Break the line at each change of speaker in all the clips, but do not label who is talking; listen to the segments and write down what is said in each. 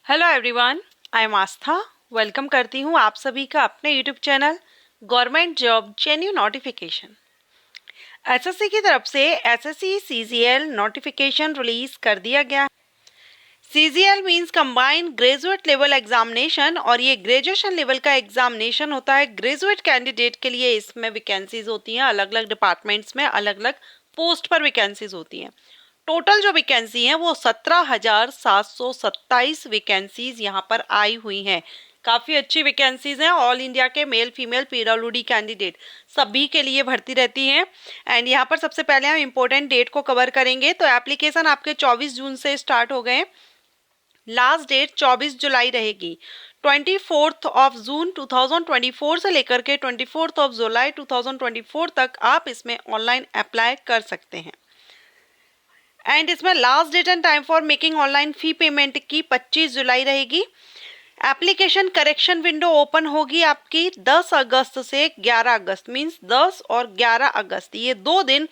Hello everyone, I am Aastha. Welcome करती हूँ आप सभी का अपने YouTube channel government job genuine notification. SSC की तरफ से एसएससी सीजीएल नोटिफिकेशन रिलीज कर दिया गया। CGL means combined graduate level examination, और ये ग्रेजुएशन लेवल का एग्जामिनेशन होता है। ग्रेजुएट कैंडिडेट के लिए इसमें वैकेंसीज होती हैं, अलग अलग डिपार्टमेंट्स में अलग अलग पोस्ट पर वैकेंसीज होती हैं। टोटल जो वैकेंसी है वो 17,727 वैकेंसीज यहाँ पर आई हुई हैं। काफ़ी अच्छी वैकेंसीज हैं। ऑल इंडिया के मेल फीमेल पीडब्ल्यूडी कैंडिडेट सभी के लिए भर्ती रहती हैं। एंड यहाँ पर सबसे पहले हम इम्पोर्टेंट डेट को कवर करेंगे। तो एप्लीकेशन आपके 24 जून से स्टार्ट हो गए। लास्ट डेट 24 जुलाई रहेगी। 24 जून 2024 से लेकर के 24 जुलाई 2024 तक आप इसमें ऑनलाइन अप्लाई कर सकते हैं। एंड इसमें last date and time for making online fee payment की 25 जुलाई रहेगी। एप्लीकेशन करेक्शन विंडो ओपन होगी आपकी 10 अगस्त से 11 अगस्त, मींस 10 और 11 अगस्त, ये 2 दिन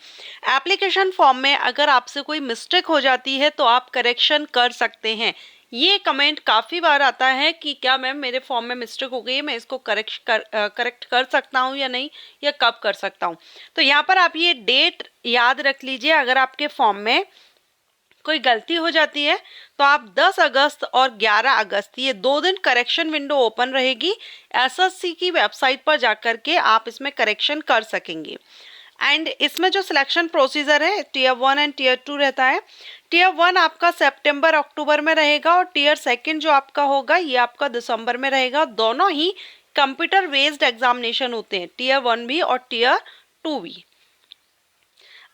एप्लीकेशन फॉर्म में अगर आपसे कोई मिस्टेक हो जाती है तो आप करेक्शन कर सकते हैं। ये कमेंट काफ़ी बार आता है कि क्या मैम मेरे फॉर्म में मिस्टेक हो गई है, मैं इसको करेक्ट कर सकता हूँ या नहीं, या कब कर सकता हूँ। तो यहाँ पर आप ये डेट याद रख लीजिए। अगर आपके फॉर्म में कोई गलती हो जाती है तो आप 10 अगस्त और 11 अगस्त, ये 2 दिन करेक्शन विंडो ओपन रहेगी। एसएससी की वेबसाइट पर जाकर के आप इसमें करेक्शन कर सकेंगे। एंड इसमें जो सिलेक्शन प्रोसीजर है टीयर 1 एंड टीयर 2 रहता है। टीयर 1 आपका सितंबर अक्टूबर में रहेगा और टीयर 2 जो आपका होगा ये आपका दिसंबर में रहेगा। दोनों ही कंप्यूटर बेस्ड एग्जामिनेशन होते हैं, टीयर 1 भी और टीयर 2 भी।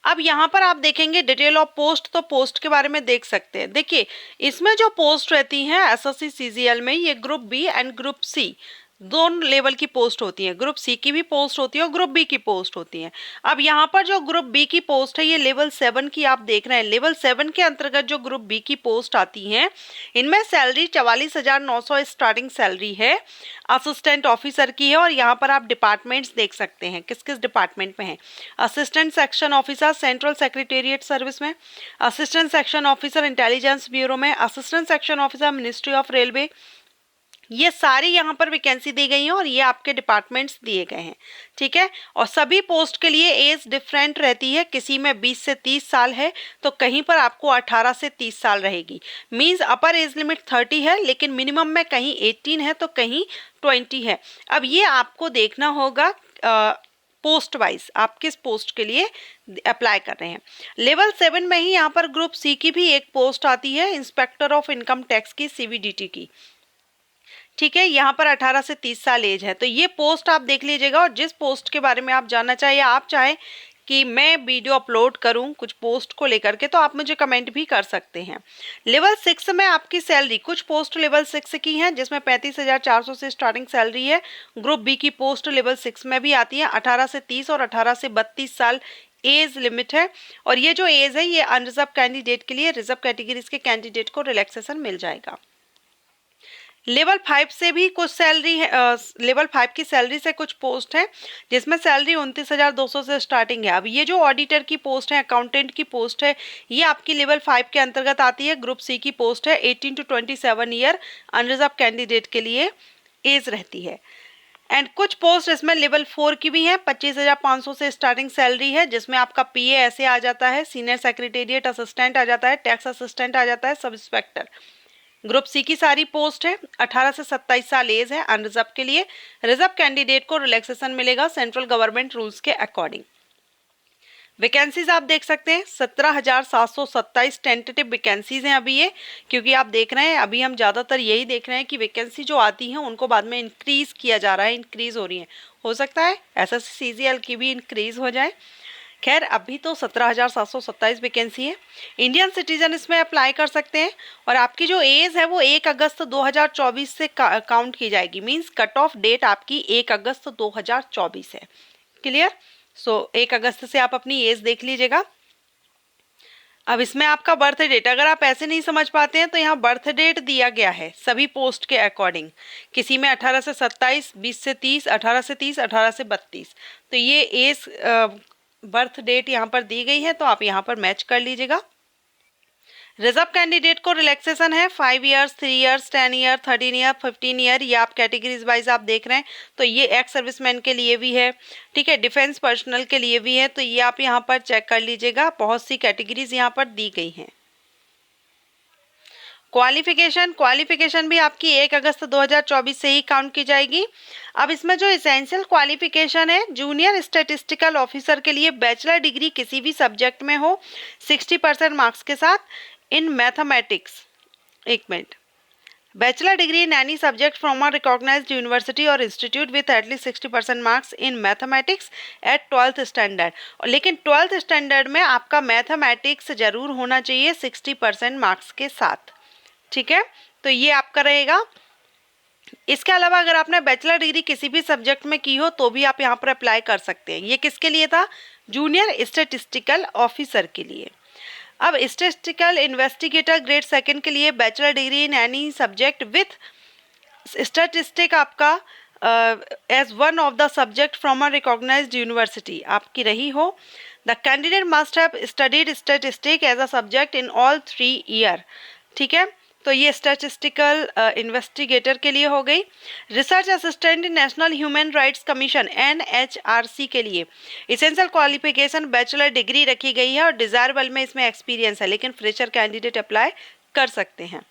अब यहाँ पर आप देखेंगे डिटेल ऑफ पोस्ट, तो पोस्ट के बारे में देख सकते हैं। देखिए इसमें जो पोस्ट रहती हैं एसएससी सीजीएल में, ये group B and group C दोनों लेवल की पोस्ट होती है। ग्रुप सी की भी पोस्ट होती है और ग्रुप बी की पोस्ट होती है। अब यहाँ पर जो ग्रुप बी की पोस्ट है ये लेवल 7 की आप देख रहे हैं। लेवल 7 के अंतर्गत जो ग्रुप बी की पोस्ट आती हैं इनमें सैलरी 44,900 स्टार्टिंग सैलरी है, असिस्टेंट ऑफिसर की है। और यहाँ पर आप डिपार्टमेंट्स देख सकते हैं किस किस डिपार्टमेंट में है। Assistant section officer central secretariat service में, assistant section officer intelligence bureau में, assistant section officer ministry of railway, ये सारी यहाँ पर वैकेंसी दी गई हैं और ये आपके डिपार्टमेंट्स दिए गए हैं। ठीक है। और सभी पोस्ट के लिए एज डिफरेंट रहती है। किसी में 20 से 30 साल है तो कहीं पर आपको 18 से 30 साल रहेगी। मींस अपर एज लिमिट 30 है लेकिन मिनिमम में कहीं 18 है तो कहीं 20 है। अब ये आपको देखना होगा पोस्ट वाइज आप किस पोस्ट के लिए अप्लाई कर रहे हैं। लेवल 7 में ही यहाँ पर ग्रुप सी की भी एक पोस्ट आती है, इंस्पेक्टर ऑफ इनकम टैक्स की, सीवीडीटी की। ठीक है। यहाँ पर 18 से 30 साल एज है तो ये पोस्ट आप देख लीजिएगा। और जिस पोस्ट के बारे में आप जानना चाहिए, आप चाहें कि मैं वीडियो अपलोड करूं कुछ पोस्ट को लेकर के, तो आप मुझे कमेंट भी कर सकते हैं। लेवल 6 में आपकी सैलरी, कुछ पोस्ट लेवल 6 की हैं जिसमें 35,400 से स्टार्टिंग सैलरी है। ग्रुप बी की पोस्ट लेवल 6 में भी आती है। 18 से 30 और 18 से 32 साल एज लिमिट है। और ये जो एज है ये अनरिजर्व कैंडिडेट के लिए, रिजर्व कैटेगरीज के कैंडिडेट को रिलैक्सेशन मिल जाएगा। लेवल 5 से भी कुछ सैलरी है, लेवल 5 की सैलरी से कुछ पोस्ट है जिसमें सैलरी 29,200 से स्टार्टिंग है। अब ये जो ऑडिटर की पोस्ट है, अकाउंटेंट की पोस्ट है, ये आपकी लेवल 5 के अंतर्गत आती है। ग्रुप सी की पोस्ट है। 18 to 27 ईयर अनरिजर्व कैंडिडेट के लिए एज रहती है। एंड कुछ पोस्ट इसमें लेवल 4 की भी है। 25,500 से स्टार्टिंग सैलरी है जिसमें आपका पीए ऐसे आ जाता है, सीनियर सेक्रेटेरिएट असिस्टेंट आ जाता है, टैक्स असिस्टेंट आ जाता है, सब इंस्पेक्टर। ग्रुप सी की सारी पोस्ट है। 18 से 27 साल एज है अनरिजर्व के लिए। रिजर्व कैंडिडेट को रिलैक्सेशन मिलेगा सेंट्रल गवर्नमेंट रूल्स के अकॉर्डिंग। वैकेंसीज आप देख सकते हैं 17,727 टेंटेटिव वैकेंसीज हैं अभी ये, क्योंकि आप देख रहे हैं अभी हम ज़्यादातर यही देख रहे हैं कि वैकेंसी जो आती हैं उनको बाद में इंक्रीज किया जा रहा है, इंक्रीज हो रही है। हो सकता है एसएससी सीजीएल की भी इंक्रीज हो जाए। खैर अभी तो 17,727 वैकेंसी है। इंडियन सिटीजन इसमें अप्लाई कर सकते हैं। और आपकी जो एज है वो 1 अगस्त 2024 से काउंट की जाएगी। मींस कट ऑफ डेट आपकी 1 अगस्त 2024 है। क्लियर। सो 1 अगस्त से आप अपनी एज देख लीजिएगा। अब इसमें आपका बर्थ डेट, अगर आप ऐसे नहीं समझ पाते हैं तो यहाँ बर्थ डेट दिया गया है सभी पोस्ट के अकॉर्डिंग। किसी में 18 से 27, 20 से 30, 18 से 30, 18 से 32, तो ये एज बर्थ डेट यहाँ पर दी गई है तो आप यहाँ पर मैच कर लीजिएगा। रिजर्व कैंडिडेट को रिलैक्सेशन है 5 years, 3 years, 10 year, 13 year, 15 year, ये आप कैटेगरीज वाइज आप देख रहे हैं। तो ये एक्स सर्विसमैन के लिए भी है, ठीक है, डिफेंस पर्सनल के लिए भी है। तो ये आप यहाँ पर चेक कर लीजिएगा, बहुत सी कैटेगरीज यहाँ पर दी गई हैं। क्वालिफिकेशन भी आपकी 1 अगस्त 2024 से ही काउंट की जाएगी। अब इसमें जो एसेंशियल क्वालिफिकेशन है, जूनियर स्टैटिस्टिकल ऑफिसर के लिए बैचलर डिग्री किसी भी सब्जेक्ट में हो 60% मार्क्स के साथ इन मैथमेटिक्स। एक minute, bachelor degree in any subject from a recognised university और institute with at least 60% marks in mathematics at 12th standard. लेकिन 12th स्टैंडर्ड में आपका मैथमेटिक्स जरूर होना चाहिए 60% मार्क्स के साथ, ठीक है। तो ये आपका रहेगा। इसके अलावा अगर आपने बैचलर डिग्री किसी भी सब्जेक्ट में की हो तो भी आप यहाँ पर अप्लाई कर सकते हैं। ये किसके लिए था? जूनियर स्टैटिस्टिकल ऑफिसर के लिए। अब स्टैटिस्टिकल इन्वेस्टिगेटर ग्रेड 2 के लिए bachelor degree in any subject with statistic आपका as one of the subject from a recognised university आपकी रही हो। The candidate must have studied statistic as a subject in all 3 year, ठीक है। तो ये स्टैटिस्टिकल इन्वेस्टिगेटर के लिए हो गई। Research assistant national human rights commission NHRC के लिए इसेंशियल क्वालिफिकेशन बैचलर डिग्री रखी गई है और डिजायरेबल में इसमें एक्सपीरियंस है, लेकिन फ्रेशर कैंडिडेट अप्लाई कर सकते हैं।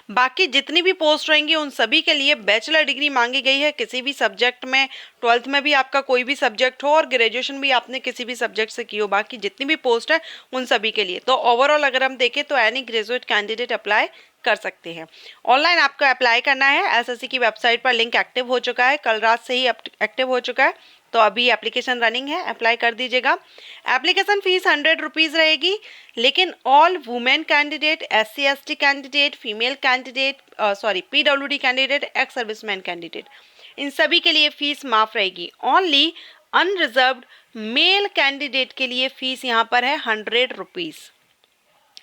बाकी जितनी भी पोस्ट रहेंगी उन सभी के लिए बैचलर डिग्री मांगी गई है किसी भी सब्जेक्ट में। 12th में भी आपका कोई भी सब्जेक्ट हो और ग्रेजुएशन भी आपने किसी भी सब्जेक्ट से की हो, बाकी जितनी भी पोस्ट है उन सभी के लिए। तो ओवरऑल अगर हम देखें तो एनी ग्रेजुएट कैंडिडेट अप्लाई कर सकते हैं। ऑनलाइन आपको अप्लाई करना है। एसएससी की वेबसाइट पर लिंक एक्टिव हो चुका है, कल रात से ही एक्टिव हो चुका है। तो अभी एप्लीकेशन रनिंग है, अप्लाई कर दीजिएगा। एप्लीकेशन फीस 100 रुपीज़ रहेगी, लेकिन all women candidate, SC/ST candidate, female candidate, PWD candidate, ex serviceman candidate, इन सभी के लिए फीस माफ रहेगी। ओनली अनरिजर्व्ड मेल कैंडिडेट के लिए फीस यहाँ पर है 100 रुपीज़।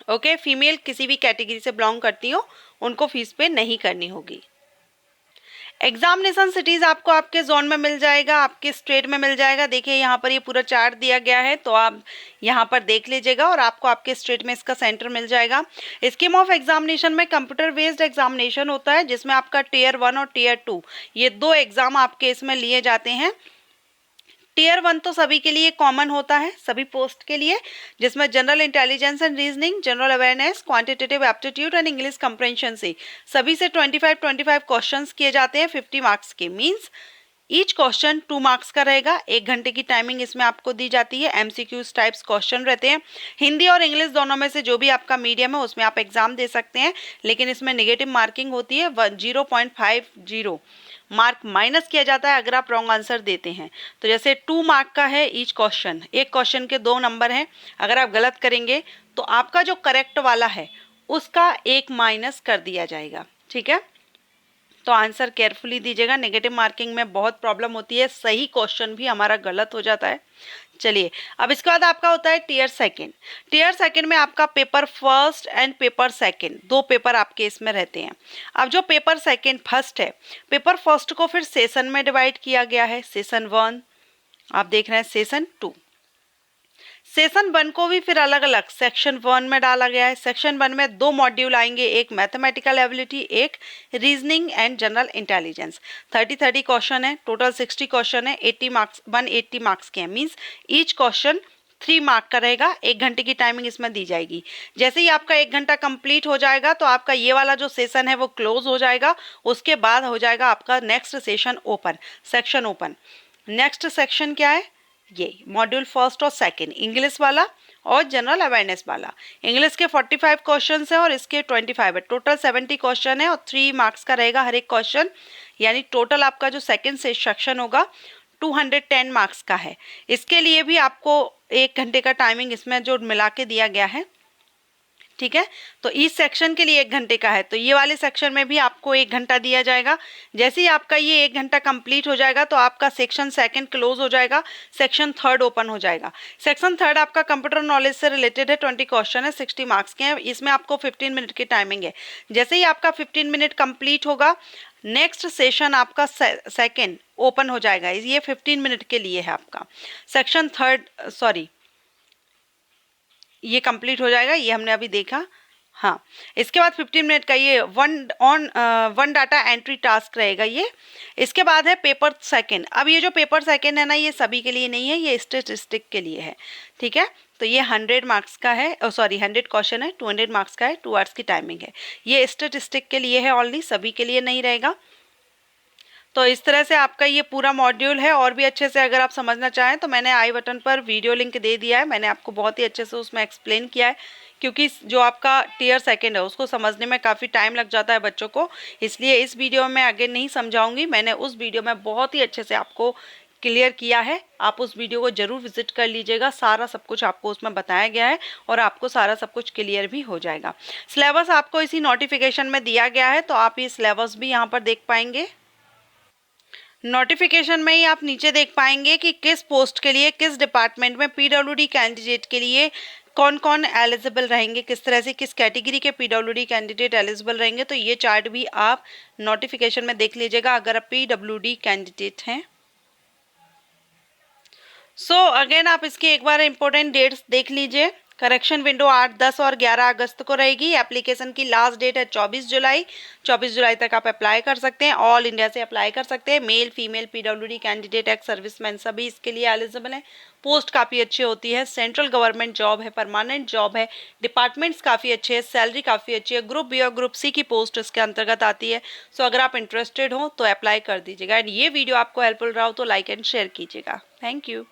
ओके, फीमेल किसी भी कैटेगरी से बिलोंग करती हो उनको फीस पे नहीं करनी होगी। एग्जामिनेशन सिटीज आपको आपके जोन में मिल जाएगा, आपके स्टेट में मिल जाएगा। देखिए यहाँ पर ये पूरा चार्ट दिया गया है, तो आप यहाँ पर देख लीजिएगा और आपको आपके स्टेट में इसका सेंटर मिल जाएगा। स्कीम ऑफ एग्जामिनेशन में कंप्यूटर बेस्ड एग्जामिनेशन होता है, जिसमें आपका Tier 1 और Tier 2 ये 2 एग्जाम आपके इसमें लिए जाते हैं। Tier 1 तो सभी के लिए कॉमन होता है, सभी पोस्ट के लिए, जिसमें general intelligence and reasoning, general awareness, quantitative aptitude and English compression से सभी से 25 क्वेश्चंस किए जाते हैं 50 मार्क्स के। मींस ईच क्वेश्चन 2 मार्क्स का रहेगा। 1 घंटे की टाइमिंग इसमें आपको दी जाती है। MCQs टाइप्स क्वेश्चन रहते हैं। हिंदी और इंग्लिश दोनों में से जो भी आपका मीडियम है उसमें आप एग्जाम दे सकते हैं, लेकिन इसमें नेगेटिव मार्किंग होती है। 0.50 मार्क माइनस किया जाता है अगर आप रॉन्ग आंसर देते हैं। तो जैसे 2 मार्क का है ईच क्वेश्चन, एक क्वेश्चन के 2 नंबर हैं। अगर आप गलत करेंगे तो आपका जो करेक्ट वाला है उसका 1 माइनस कर दिया जाएगा, ठीक है। तो आंसर केयरफुली दीजिएगा, नेगेटिव मार्किंग में बहुत प्रॉब्लम होती है, सही क्वेश्चन भी हमारा गलत हो जाता है। चलिए, अब इसके बाद आपका होता है Tier 2। Tier 2 में आपका paper first and paper second 2 paper आपके इसमें रहते हैं। अब जो पेपर सेकंड फर्स्ट है, पेपर फर्स्ट को फिर सेशन में डिवाइड किया गया है। सेशन 1 आप देख रहे हैं, सेशन 2, सेशन 1 को भी फिर अलग अलग सेक्शन 1 में डाला गया है। सेक्शन 1 में 2 मॉड्यूल आएंगे, एक मैथमेटिकल एबिलिटी, एक reasoning and general intelligence. 30 question है, टोटल 60 क्वेश्चन है, 80 मार्क्स 180 मार्क्स के हैं। मीन्स ईच क्वेश्चन 3 मार्क का रहेगा। 1 घंटे की टाइमिंग इसमें दी जाएगी। जैसे ही आपका 1 घंटा कंप्लीट हो जाएगा तो आपका ये वाला जो सेशन है वो क्लोज हो जाएगा। उसके बाद हो जाएगा आपका next session open, section open. Next section क्या है? ये मॉड्यूल फर्स्ट और सेकंड, इंग्लिश वाला और जनरल अवेयरनेस वाला। इंग्लिश के 45 क्वेश्चन है और इसके 25 है। टोटल 70 क्वेश्चन है और 3 मार्क्स का रहेगा हर एक क्वेश्चन। यानी टोटल आपका जो सेकंड सेक्शन होगा 210 मार्क्स का है। इसके लिए भी आपको 1 घंटे का टाइमिंग इसमें जो मिला के दिया गया है, ठीक है। तो इस सेक्शन के लिए 1 घंटे का है, तो ये वाले सेक्शन में भी आपको 1 घंटा दिया जाएगा। जैसे ही आपका ये 1 घंटा कंप्लीट हो जाएगा तो आपका सेक्शन सेकंड क्लोज हो जाएगा, सेक्शन थर्ड ओपन हो जाएगा। सेक्शन थर्ड आपका कंप्यूटर नॉलेज से रिलेटेड है, 20 क्वेश्चन है, 60 मार्क्स के हैं। इसमें आपको 15 मिनट की टाइमिंग है। जैसे ही आपका 15 मिनट कंप्लीट होगा, नेक्स्ट सेशन आपका सेकेंड ओपन हो जाएगा। ये 15 मिनट के लिए है आपका। सेक्शन थर्ड ये कंप्लीट हो जाएगा, ये हमने अभी देखा। हाँ, इसके बाद 15 मिनट का ये वन डाटा एंट्री टास्क रहेगा ये। इसके बाद है पेपर सेकंड। अब ये जो पेपर सेकंड है ना, ये सभी के लिए नहीं है, ये स्टैटिस्टिक के लिए है, ठीक है। तो ये 100 मार्क्स का है, सॉरी 100 क्वेश्चन है, 200 मार्क्स का है, 2 आवर्स की टाइमिंग है। ये स्टैटिस्टिक के लिए है ओनली, सभी के लिए नहीं रहेगा। तो इस तरह से आपका ये पूरा मॉड्यूल है। और भी अच्छे से अगर आप समझना चाहें तो मैंने आई बटन पर वीडियो लिंक दे दिया है, मैंने आपको बहुत ही अच्छे से उसमें एक्सप्लेन किया है, क्योंकि जो आपका टियर सेकंड है उसको समझने में काफ़ी टाइम लग जाता है बच्चों को, इसलिए इस वीडियो में आगे नहीं समझाऊंगी। मैंने उस वीडियो में बहुत ही अच्छे से आपको क्लियर किया है, आप उस वीडियो को जरूर विजिट कर लीजिएगा, सारा सब कुछ आपको उसमें बताया गया है और आपको सारा सब कुछ क्लियर भी हो जाएगा। सिलेबस आपको इसी नोटिफिकेशन में दिया गया है, तो आप ये सिलेबस भी यहाँ पर देख पाएंगे। नोटिफिकेशन में ही आप नीचे देख पाएंगे कि किस पोस्ट के लिए, किस डिपार्टमेंट में पीडब्ल्यूडी कैंडिडेट के लिए कौन कौन एलिजिबल रहेंगे, किस तरह से किस कैटेगरी के पीडब्ल्यूडी कैंडिडेट एलिजिबल रहेंगे। तो ये चार्ट भी आप नोटिफिकेशन में देख लीजिएगा अगर आप पीडब्ल्यूडी कैंडिडेट हैं। सो अगेन आप इसकी एक बार इंपॉर्टेंट डेट्स देख लीजिए। करेक्शन विंडो 8, 10 और 11 अगस्त को रहेगी। एप्लीकेशन की लास्ट डेट है 24 जुलाई। 24 जुलाई तक आप अप्लाई कर सकते हैं, ऑल इंडिया से अप्लाई कर सकते हैं। Male female PWD candidate, ex serviceman सभी इसके लिए एलिजिबल हैं। पोस्ट काफ़ी अच्छी होती है, सेंट्रल गवर्नमेंट जॉब है, परमानेंट जॉब है, डिपार्टमेंट्स काफ़ी अच्छे हैं, सैलरी काफ़ी अच्छी है। ग्रुप बी और ग्रुप सी की पोस्ट इसके अंतर्गत आती है। सो अगर आप इंटरेस्टेड हो तो अप्लाई कर दीजिएगा। एंड ये वीडियो आपको हेल्पफुल रहा हो तो लाइक एंड शेयर कीजिएगा। Thank you.